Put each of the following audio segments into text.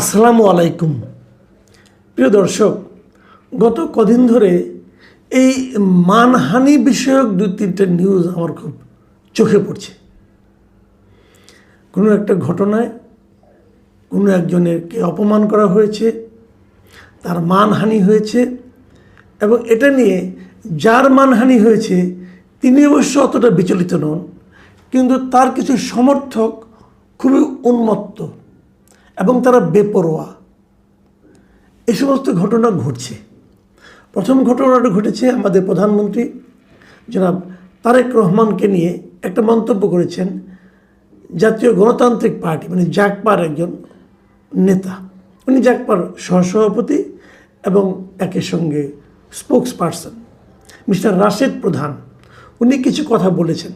আসসালামু আলাইকুম। প্রিয় দর্শক, গত কদিন ধরে এই মানহানি বিষয়ক 2-3টা নিউজ আমার খুব চোখে পড়ছে। কোনো একটা ঘটনায় কোনো একজনেরকে অপমান করা হয়েছে, তার মানহানি হয়েছে, এবং এটা নিয়ে যার মানহানি হয়েছে তিনি অবশ্য অতটা বিচলিত নন, কিন্তু তার কিছু সমর্থক খুবই উন্মত্ত এবং তারা বেপরোয়া। এই সমস্ত ঘটনা ঘটছে। প্রথম ঘটনাটা ঘটেছে আমাদের প্রধানমন্ত্রী জনাব তারেক রহমানকে নিয়ে একটা মন্তব্য করেছেন জাতীয় গণতান্ত্রিক পার্টি মানে জাগপার একজন নেতা। উনি জাগপার সহসভাপতি এবং একই সঙ্গে স্পোক্স পারসন মিস্টার রাশেদ প্রধান। উনি কিছু কথা বলেছেন।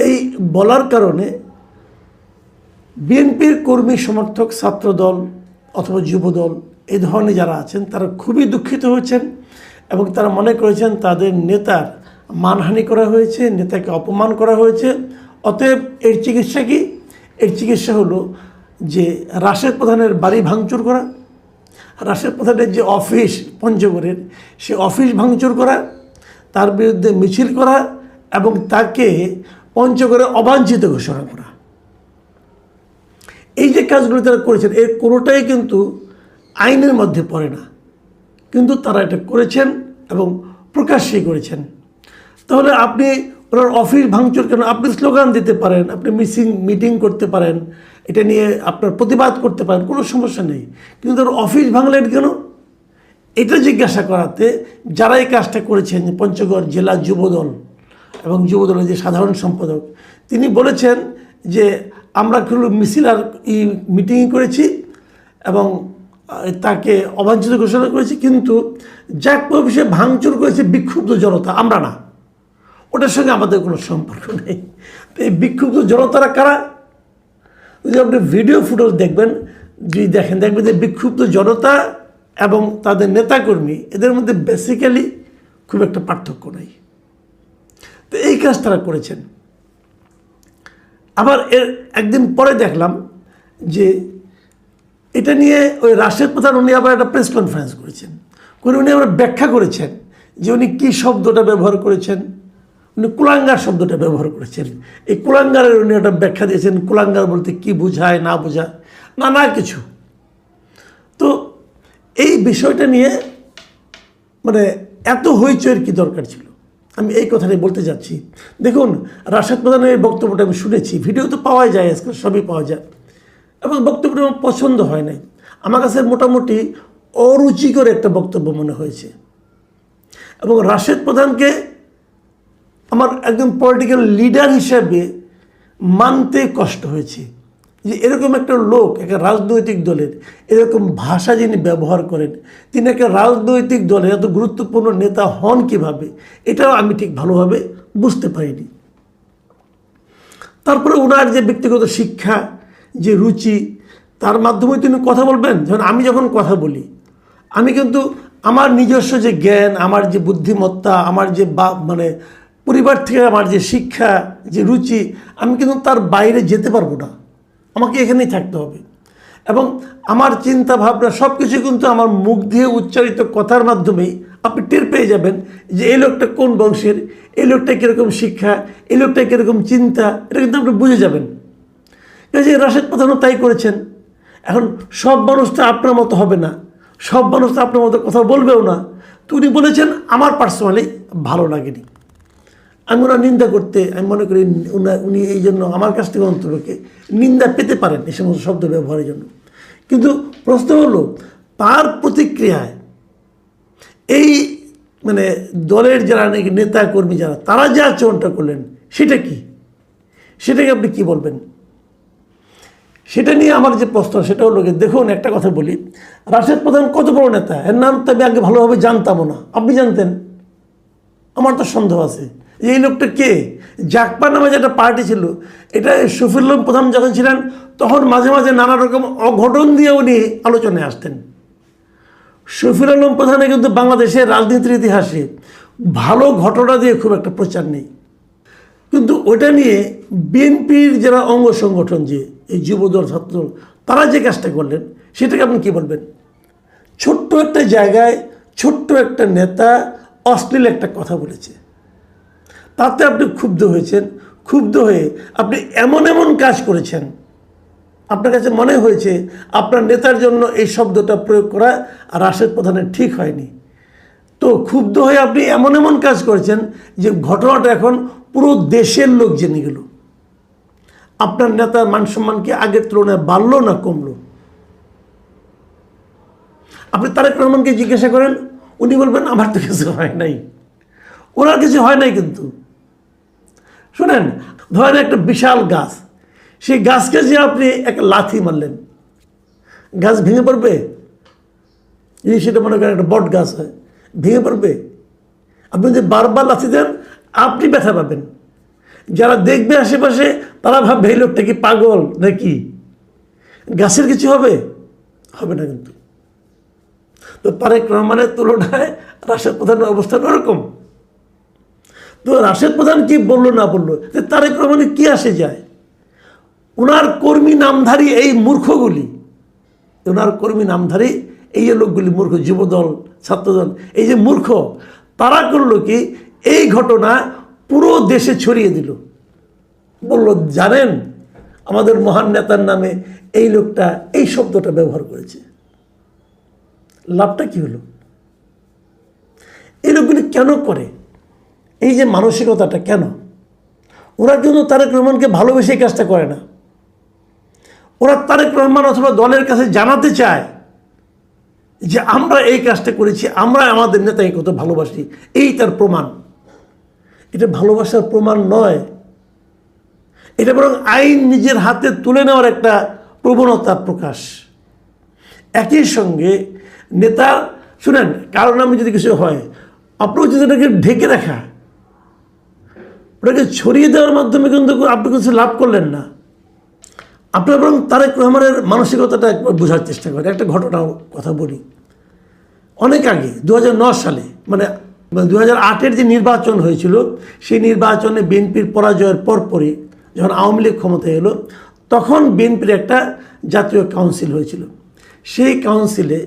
এই বলার কারণে বিএনপির কর্মী সমর্থক ছাত্রদল অথবা যুবদল এই ধরনের যারা আছেন তারা খুবই দুঃখিত হয়েছেন এবং তারা মনে করেছেন তাদের নেতার মানহানি করা হয়েছে, নেতাকে অপমান করা হয়েছে। অতএব এর চিকিৎসা কি? এর চিকিৎসা হলো যে রাশেদ প্রধানের বাড়ি ভাঙচুর করা, রাশেদ প্রধানের যে অফিস পঞ্চগড়ের সে অফিস ভাঙচুর করা, তার বিরুদ্ধে মিছিল করা এবং তাকে পঞ্চগড়ে অবাঞ্ছিত ঘোষণা করা। এই যে কাজগুলো তারা করেছেন এর কোনোটাই কিন্তু আইনের মধ্যে পড়ে না, কিন্তু তারা এটা করেছেন এবং প্রকাশ্যেই করেছেন। তাহলে আপনি ওনার অফিস ভাঙচুর কেন? আপনি স্লোগান দিতে পারেন, আপনি মিটিং করতে পারেন, এটা নিয়ে আপনার প্রতিবাদ করতে পারেন, কোনো সমস্যা নেই, কিন্তু ওর অফিস ভাঙলেন কেন? এটা জিজ্ঞাসা করাতে যারা এই কাজটা করেছেন পঞ্চগড় জেলা যুবদল এবং যুবদলের যে সাধারণ সম্পাদক তিনি বলেছেন যে আমরা মিছিল আর মিটিং করেছি এবং তাকে অবাঞ্ছিত ঘোষণা করেছি, কিন্তু জাগপার অফিসে ভাঙচুর করেছে বিক্ষুব্ধ জনতা, আমরা না, ওটার সঙ্গে আমাদের কোনো সম্পর্ক নেই। তো এই বিক্ষুব্ধ জনতারা কারা? যদি আপনি ভিডিও ফুটেজ দেখবেন, যদি দেখবেন যে বিক্ষুব্ধ জনতা এবং তাদের নেতাকর্মী এদের মধ্যে বেসিক্যালি খুব একটা পার্থক্য নেই। তো এই কাজ তারা করেছেন। আবার এর একদিন পরে দেখলাম যে এটা নিয়ে ওই রাশেদ প্রধান উনি আবার একটা প্রেস কনফারেন্স করেছেন, করে উনি আবার ব্যাখ্যা করেছেন যে উনি কী শব্দটা ব্যবহার করেছেন। উনি কুলাঙ্গার শব্দটা ব্যবহার করেছেন। এই কুলাঙ্গারের উনি একটা ব্যাখ্যা দিয়েছেন, কুলাঙ্গার বলতে কি বোঝায় না বোঝায় নানা কিছু। তো এই বিষয়টা নিয়ে মানে এত হইচইয়ের কি দরকার ছিল? আমি এই কথাটাই বলতে যাচ্ছি। দেখুন, রাশেদ প্রধানের এই বক্তব্যটা আমি শুনেছি, ভিডিও তো পাওয়া যায়, আজকাল সবই পাওয়া যায়, এবং বক্তব্যটা আমার পছন্দ হয় নাই। আমার কাছে মোটামুটি অরুচিকর একটা বক্তব্য মনে হয়েছে এবং রাশেদ প্রধানকে আমার একজন পলিটিক্যাল লিডার হিসেবে মানতে কষ্ট হয়েছে যে এরকম একটা লোক একটা রাজনৈতিক দলের এরকম ভাষা যিনি ব্যবহার করেন, তিনি একটা রাজনৈতিক দলের এত গুরুত্বপূর্ণ নেতা হন কিভাবে, এটাও আমি ঠিক ভালোভাবে বুঝতে পারিনি। তারপরে ওনার যে ব্যক্তিগত শিক্ষা, যে রুচি, তার মাধ্যমে তিনি কথা বলবেন। আমি যখন কথা বলি আমি কিন্তু আমার নিজস্ব যে জ্ঞান, আমার যে বুদ্ধিমত্তা, আমার যে মানে পরিবার থেকে আমার যে শিক্ষা, যে রুচি, আমি কিন্তু তার বাইরে যেতে পারবো না, আমাকে এখানেই থাকতে হবে। এবং আমার চিন্তা ভাবনা সব কিছু কিন্তু আমার মুখ দিয়ে উচ্চারিত কথার মাধ্যমেই আপনি টের পেয়ে যাবেন যে এই লোকটা কোন বংশের, এই লোকটা কীরকম শিক্ষা, এই লোকটা কীরকম চিন্তা, এটা কিন্তু আপনি বুঝে যাবেন। কাজে রাশেদ প্রধানও তাই করেছেন। এখন সব মানুষ তো আপনার মতো হবে না, সব মানুষ তো আপনার মতো কথা বলবেও না। তো উনি বলেছেন আমার পার্সোনালি ভালো লাগেনি। আমি ওরা নিন্দা করতে আমি মনে করি উনি এই জন্য আমার কাছ থেকে অন্তরকে নিন্দা পেতে পারেন এই সমস্ত শব্দ ব্যবহারের জন্য। কিন্তু প্রশ্ন হলো তার প্রতিক্রিয়ায় এই মানে দলের যারা নাকি নেতা কর্মী যারা তারা যে আচরণটা করলেন সেটা কি, সেটাকে আপনি কি বলবেন? সেটা নিয়ে আমার যে প্রশ্ন সেটা হলো, দেখুন একটা কথা বলি, রাশেদ প্রধান কত বড় নেতা, এর নাম তো আমি আগে ভালোভাবে জানতামও না। আপনি জানতেন? আমার তো সন্দেহ আছে যে এই লোকটা কে। জাগপার নামে যেটা পার্টি ছিল, এটা শফিউল আলম প্রধান যখন ছিলেন তখন মাঝে মাঝে নানা রকম অঘটন দিয়ে উনি আলোচনায় আসতেন। শফিউল আলম প্রধানের কিন্তু বাংলাদেশের রাজনীতির ইতিহাসে ভালো ঘটনা দিয়ে খুব একটা প্রচার নেই, কিন্তু ওটা নিয়ে বিএনপির যারা অঙ্গ সংগঠন যে এই যুবদল ছাত্রদল তারা যে কাজটা করলেন সেটাকে আপনি কী বলবেন? ছোট্ট একটা জায়গায় ছোট্ট একটা নেতা অশ্লীল একটা কথা বলেছে, তাতে আপনি ক্ষুব্ধ হয়েছেন। ক্ষুব্ধ হয়ে আপনি এমন এমন কাজ করেছেন, আপনার কাছে মনে হয়েছে আপনার নেতার জন্য এই শব্দটা প্রয়োগ করা আর রাশেদ প্রধানের ঠিক হয়নি। তো ক্ষুব্ধ হয়ে আপনি এমন এমন কাজ করেছেন যে ঘটনাটা এখন পুরো দেশের লোক জেনে গেল। আপনার নেতার মান সম্মান কি আগের তুলনায় বাড়লো না কমলো? আপনি তারেক রহমানকে জিজ্ঞাসা করেন, উনি বলবেন আমার তো কিছু হয় নাই। ওনার কিছু হয় নাই। কিন্তু শোনেন, ধরেন একটা বিশাল গাছ, সেই গাছকে যে আপনি একটা লাথি মারলেন, গাছ ভেঙে পড়বে? যদি সেটা মনে করেন একটা বট গাছ হয়, ভেঙে পড়বে? আপনি যদি বারবার লাথি দেন আপনি ব্যথা পাবেন। যারা দেখবে আশেপাশে তারা ভাববে এই লোকটা কি পাগল নাকি? গাছের কিছু হবে? হবে না। কিন্তু তো তারেক রহমানের তুলনায় রাশেদ প্রধানের অবস্থান ওরকম। তো রাশেদ প্রধান কি বললো না বললো, তারেক রহমানের কি আসে যায়? ওনার কর্মী নামধারী এই মূর্খগুলি, ওনার কর্মী নামধারী এই যে লোকগুলি মূর্খ, যুবদল, ছাত্রদল, এই যে মূর্খ, তারা করলো কি, এই ঘটনা পুরো দেশে ছড়িয়ে দিল। বলল, জানেন আমাদের মহান নেতার নামে এই লোকটা এই শব্দটা ব্যবহার করেছে। লাভটা কি হলো? এই লোকগুলি কেন করে? এই যে মানসিকতাটা কেন? ওরা কিন্তু তারেক রহমানকে ভালোবেসে এই কাজটা করে না। ওরা তারেক রহমান অথবা দলের কাছে জানাতে চায় যে আমরা এই কাজটা করেছি, আমরা আমাদের নেতাকে কত ভালোবাসি, এই তার প্রমাণ। এটা ভালোবাসার প্রমাণ নয়, এটা বরং আইন নিজের হাতে তুলে নেওয়ার একটা প্রবণতা প্রকাশ। একই সঙ্গে নেতার, শুনেন, কারণ আমি যদি কিছু হয়, আপনার যদি এটাকে ঢেকে রাখা, ওটাকে ছড়িয়ে দেওয়ার মাধ্যমে কিন্তু আপনি কিছু লাভ করলেন না। আপনার বরং তারেক রহমানের মানসিকতাটা একবার বোঝার চেষ্টা করেন। একটা ঘটনার কথা বলি। অনেক আগে 2009 সালে, মানে 2008-এর যে নির্বাচন হয়েছিল, সেই নির্বাচনে বিএনপির পরাজয়ের পরপরই যখন আওয়ামী লীগ ক্ষমতায় এলো, তখন বিএনপির একটা জাতীয় কাউন্সিল হয়েছিল। সেই কাউন্সিলে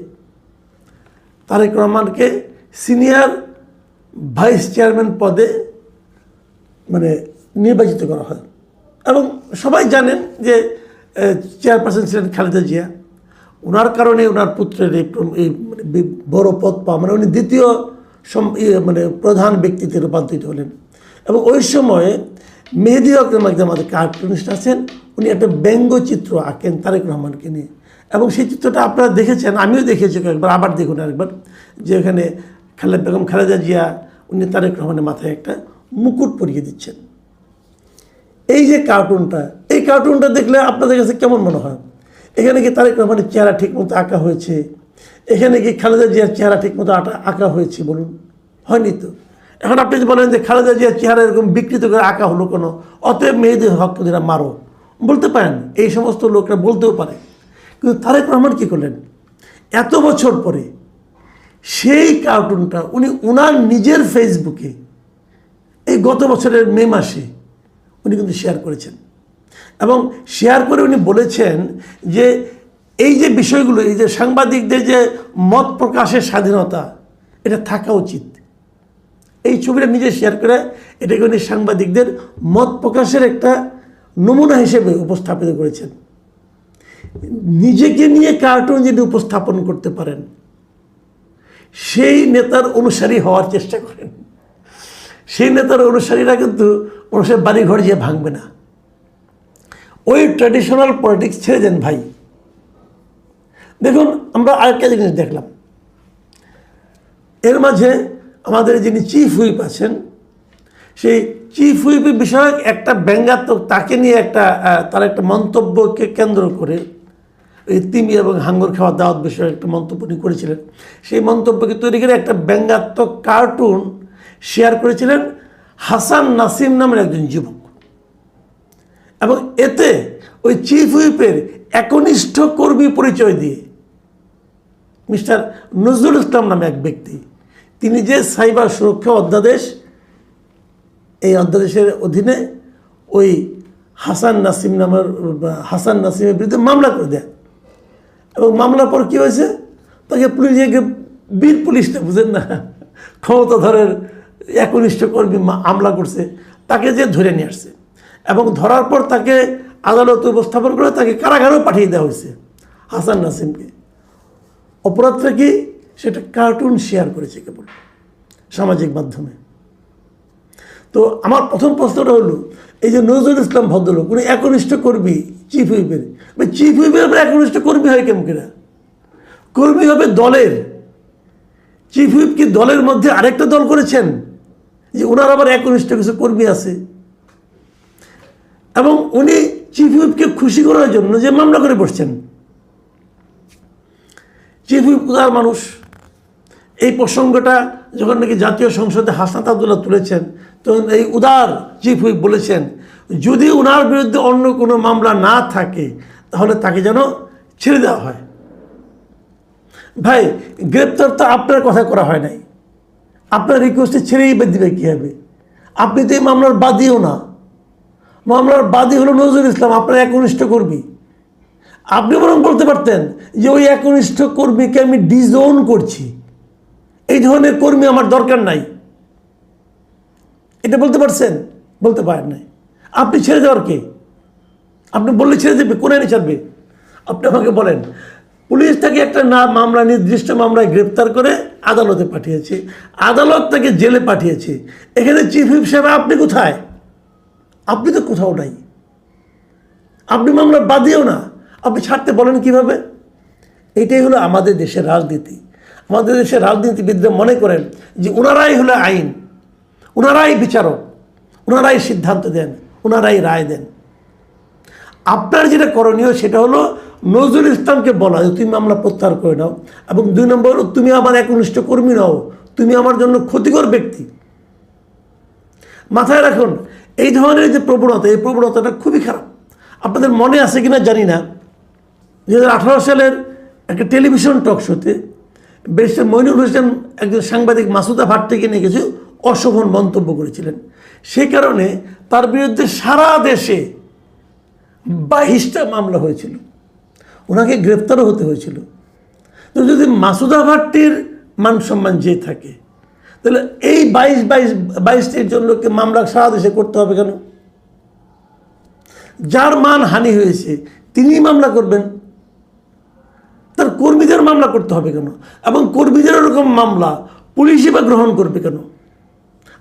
তারেক রহমানকে সিনিয়র ভাইস চেয়ারম্যান পদে মানে নির্বাচিত করা হয়। এবং সবাই জানেন যে চেয়ারপারসন ছিলেন খালেদা জিয়া। ওনার কারণে ওনার পুত্রের এই বড় পদ পাওয়া, মানে উনি দ্বিতীয় মানে প্রধান ব্যক্তিতে রূপান্তরিত হলেন। এবং ওই সময়ে মেহেদী আকরম একদম আমাদের কার্টুনিস্ট আছেন, উনি একটা ব্যঙ্গচিত্র আঁকেন তারেক রহমানকে নিয়ে। এবং সেই চিত্রটা আপনারা দেখেছেন, আমিও দেখেছি একবার, আবার দেখুন আরেকবার, যে এখানে বেগম খালেদা জিয়া উনি তারেক রহমানের মাথায় একটা মুকুট পরিয়ে দিচ্ছেন। এই যে কার্টুনটা, এই কার্টুনটা দেখলে আপনাদের কাছে কেমন মনে হয়? এখানে কি তারেক রহমানের চেহারা ঠিকমতো আঁকা হয়েছে? এখানে কি খালেদা জিয়ার চেহারা ঠিকমতো আঁকা হয়েছে? বলুন, হয়নি তো। এখন আপনি যদি বলেন যে খালেদা জিয়ার চেহারা এরকম বিকৃত করে আঁকা হলো কেন, অতএব মেয়েদের হকরা মারো, বলতে পারেন, এই সমস্ত লোকরা বলতেও পারে। কিন্তু তারেক রহমান কী করলেন? এত বছর পরে সেই কার্টুনটা উনি ওনার নিজের ফেসবুকে এই গত বছরের মে মাসে উনি কিন্তু শেয়ার করেছেন। এবং শেয়ার করে উনি বলেছেন যে এই যে বিষয়গুলো, এই যে সাংবাদিকদের যে মত প্রকাশের স্বাধীনতা, এটা থাকা উচিত। এই ছবিটা নিজে শেয়ার করে এটাকে উনি সাংবাদিকদের মত প্রকাশের একটা নমুনা হিসেবে উপস্থাপিত করেছেন। নিজেকে নিয়ে কার্টুন যদি উপস্থাপন করতে পারেন, সেই নেতার অনুসারী হওয়ার চেষ্টা করেন। সেই নেতার অনুসারীরা কিন্তু মানুষের বাড়িঘর যেয়ে ভাঙবে না। ওই ট্র্যাডিশনাল পলিটিক্স ছেড়ে দেন ভাই। দেখুন, আমরা আরেকটা জিনিস দেখলাম, এর মাঝে আমাদের যিনি চিফ হুইপ আছেন, সেই চিফ হুইপের বিষয়ক একটা ব্যঙ্গাত্মক, তাকে নিয়ে তার একটা মন্তব্যকে কেন্দ্র করে, এই তিমি এবং হাঙ্গর খাওয়া দাওয়াত বিষয়ে একটা মন্তব্য উনি করেছিলেন। সেই মন্তব্যকে তৈরি করে একটা ব্যঙ্গাত্মক কার্টুন শেয়ার করেছিলেন হাসান নাসিম নামের একজন যুবক। এবং এতে ওই চিফ হুইপের একনিষ্ঠ কর্মী পরিচয় দিয়ে মিস্টার নজরুল ইসলাম নামে এক ব্যক্তি, তিনি যে সাইবার সুরক্ষা অধ্যাদেশ, এই অধ্যাদেশের অধীনে ওই হাসান নাসিমের বিরুদ্ধে মামলা করে দেয়। এবং মামলার পর কী হয়েছে, তাকে পুলিশে বীর পুলিশটা বুঝেন না, ক্ষমতাধরের একনিষ্ঠ কর্মী হামলা করছে, তাকে যে ধরে নিয়ে আসছে এবং ধরার পর তাকে আদালতে উপস্থাপন করে তাকে কারাগারেও পাঠিয়ে দেওয়া হয়েছে হাসান নাসিমকে। অপরাধটা কি, সেটা কার্টুন শেয়ার করেছে কেবল সামাজিক মাধ্যমে। তো আমার প্রথম প্রশ্নটা হলো, এই যে নজরুল ইসলাম ভদ্রলোক উনি একনিষ্ঠ কর্মী চিফ হুইপের, চিফ হুইপের আবার একনিষ্ঠ কর্মী হয় কেমন কিনা? কর্মী হবে দলের, চিফ হুইপ কি দলের মধ্যে আরেকটা দল করেছেন যে ওনার আবার একনিষ্ঠ কিছু কর্মী আছে? এবং উনি চিফ হুইপকে খুশি করার জন্য যে মামলা করে বসছেন। চিফ হুইপ উদার মানুষ। এই প্রসঙ্গটা যখন নাকি জাতীয় সংসদে হাসনাত আবদুল্লাহ তুলেছেন, তখন এই উদার চিফ হুইপ বলেছেন যদি ওনার বিরুদ্ধে অন্য কোনো মামলা না থাকে তাহলে তাকে যেন ছেড়ে দেওয়া হয়। ভাই, গ্রেপ্তার তো আপনার কথা করা হয় নাই, আপনার রিকোয়েস্টে ছেড়েই দিবে কী হবে? আপনি তো এই মামলার বাদীও না, মামলার বাদী হলো নজরুল ইসলাম, আপনার একনিষ্ঠ কর্মী। আপনি বরং বলতে পারতেন যে ওই একনিষ্ঠ কর্মীকে আমি ডিজোন করছি, এই ধরনের কর্মী আমার দরকার নাই, এটা বলতে পারছেন? বলতে পারেন নাই। আপনি ছেড়ে দেওয়ার কে? আপনি বললে ছেড়ে দেবে, কোন আইনে ছাড়বে? আপনি আমাকে বলেন। পুলিশ তাকে একটা মামলা, নির্দিষ্ট মামলায় গ্রেপ্তার করে আদালতে পাঠিয়েছে, আদালত তাকে জেলে পাঠিয়েছে। এখানে চিফ হুইপ সাহেব আপনি কোথায়? আপনি তো কোথাও নাই, আপনি মামলার বাদীও না, আপনি ছাড়তে বলেন কিভাবে? এটাই হলো আমাদের দেশের রাজনীতি। আমাদের দেশের রাজনীতিবিদরা মনে করেন যে ওনারাই হলো আইন, ওনারাই বিচারক, ওনারাই সিদ্ধান্ত দেন, ওনারাই রায় দেন। আপনার যেটা করণীয় সেটা হলো নজরুল ইসলামকে বলা যে তুমি মামলা প্রত্যাহার করে নাও, এবং 2 নম্বর হলো তুমি আমার একনিষ্ঠ কর্মী নাও, তুমি আমার জন্য ক্ষতিকর ব্যক্তি। মাথায় রাখুন, এই ধরনের যে প্রবণতা, এই প্রবণতাটা খুবই খারাপ। আপনাদের মনে আছে কিনা জানি না, 2018 সালের একটা টেলিভিশন টক শোতে ব্যারিস্টার মইনুল হোসেন একজন সাংবাদিক মাসুদা ভাট্টিকে নিয়ে কিছু অশোভন মন্তব্য করেছিলেন। সেই কারণে তার বিরুদ্ধে সারা দেশে 22টা মামলা হয়েছিল, ওনাকে গ্রেপ্তারও হতে হয়েছিল। তো যদি মাসুদা ভাট্টির মান সম্মান যে থাকে, তাহলে এই 22টির জন্য মামলা সারা দেশে করতে হবে কেন? যার মান হানি হয়েছে তিনি মামলা করবেন, তার কর্মীদের মামলা করতে হবে কেন? এবং কর্মীদের এরকম মামলা পুলিশই বা গ্রহণ করবে কেন?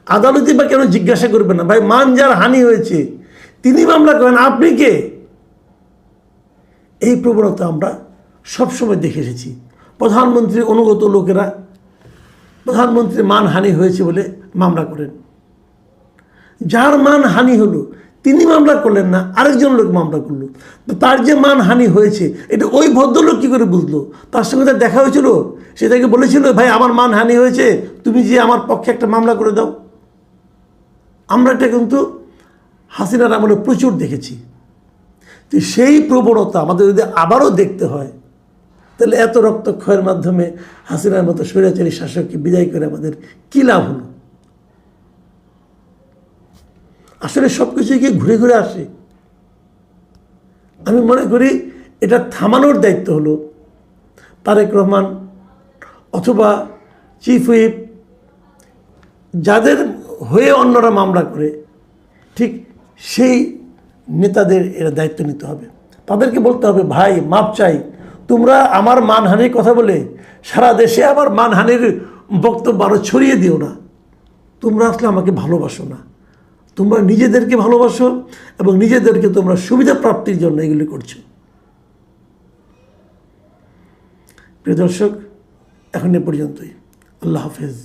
আদালতই বা কেন জিজ্ঞাসা করবে না? ভাই, মান যার হানি হয়েছে তিনি মামলা করেন, আপনি কে? এই প্রবণতা আমরা সবসময় দেখে এসেছি। প্রধানমন্ত্রীর অনুগত লোকেরা প্রধানমন্ত্রীর মানহানি হয়েছে বলে মামলা করেন। যার মানহানি হলো তিনি মামলা করলেন না, আরেকজন লোক মামলা করলো। তো তার যে মানহানি হয়েছে এটা ওই ভদ্রলোক কী করে বুঝলো? তার সঙ্গে তার দেখা হয়েছিল, সে তাকে বলেছিল ভাই আমার মানহানি হয়েছে, তুমি যে আমার পক্ষে একটা মামলা করে দাও। আমরা এটা কিন্তু হাসিনার আমলে প্রচুর দেখেছি। তো সেই প্রবণতা আমাদের যদি আবারও দেখতে হয়, তাহলে এত রক্তক্ষয়ের মাধ্যমে হাসিনার মতো স্বৈরাচারী শাসককে বিদায় করে আমাদের কী লাভ হলো? আসলে সব কিছুই কি ঘুরে ঘুরে আসে? আমি মনে করি এটা থামানোর দায়িত্ব হলো তারেক রহমান অথবা চিফ হুইপ, যাদের হয়ে অন্যরা মামলা করে, ঠিক সেই নেতাদের এরা দায়িত্ব নিতে হবে। তাদেরকে বলতে হবে ভাই মাপ চাই, তোমরা আমার মানহানির কথা বলে সারা দেশে আমার মানহানির বক্তব্য আরও ছড়িয়ে দিও না। তোমরা আসলে আমাকে ভালোবাসো না, তোমরা নিজেদেরকে ভালোবাসো এবং নিজেদেরকে তোমরা সুবিধা প্রাপ্তির জন্য এগুলি করছো। প্রিয় দর্শক, এখন এ পর্যন্তই। আল্লাহ হাফেজ।